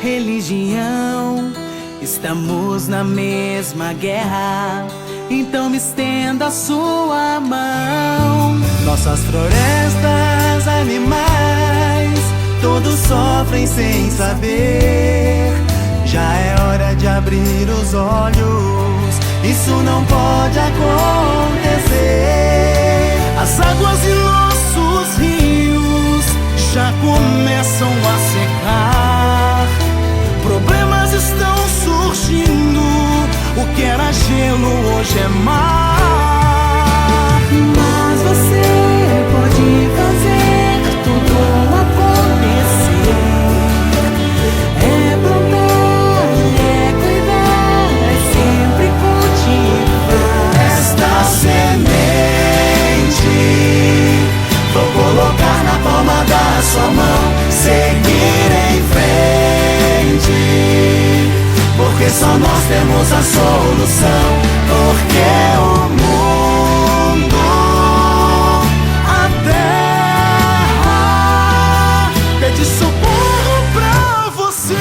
religião, estamos na mesma guerra. Então me estenda a sua mão. Nossas florestas, animais, todos sofrem sem saber. Já é hora de abrir os olhos, isso não pode acontecer. As águas e nossos rios já começam a secar. Problemas estão surgindo, o que era gelo hoje é mar. Mas você pode fazer tudo acontecer. É plantar, é cuidar, é sempre cultivar esta semente. Vou colocar na palma da sua mão, seguir em frente, porque só nós temos a solução. Porque o mundo, a terra, pede socorro pra você.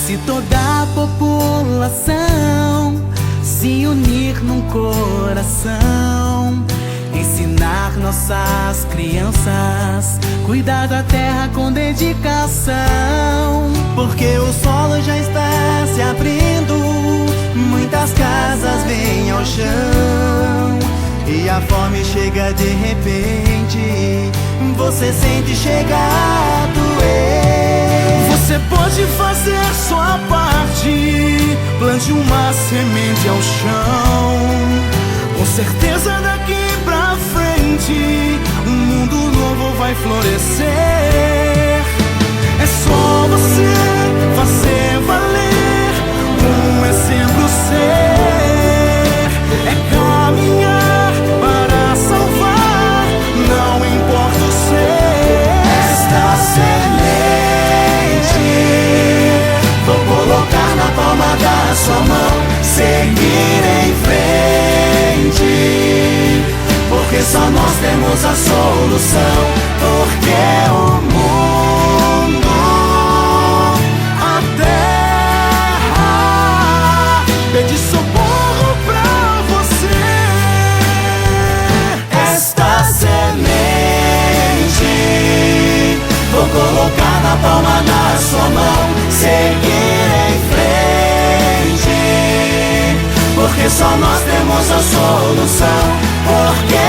Se toda a população se unir num coração, ensinar nossas crianças, cuidar da terra com dedicação. Porque o solo já está se abrindo, muitas casas vêm ao chão, e a fome chega de repente, você sente chegar a doer. Você pode fazer sua parte, plante uma semente ao chão. Com certeza daqui pra frente, um mundo novo vai florescer. É só você fazer valer, um exemplo ser. É caminhar para salvar, não importa o ser. Esta semente vou colocar na palma da sua mão, seguir em frente, porque só nós temos a solução. Porque o mundo, a terra, pede socorro pra você. Esta semente vou colocar na palma da sua mão, seguir em frente, porque só nós temos a solução. Porque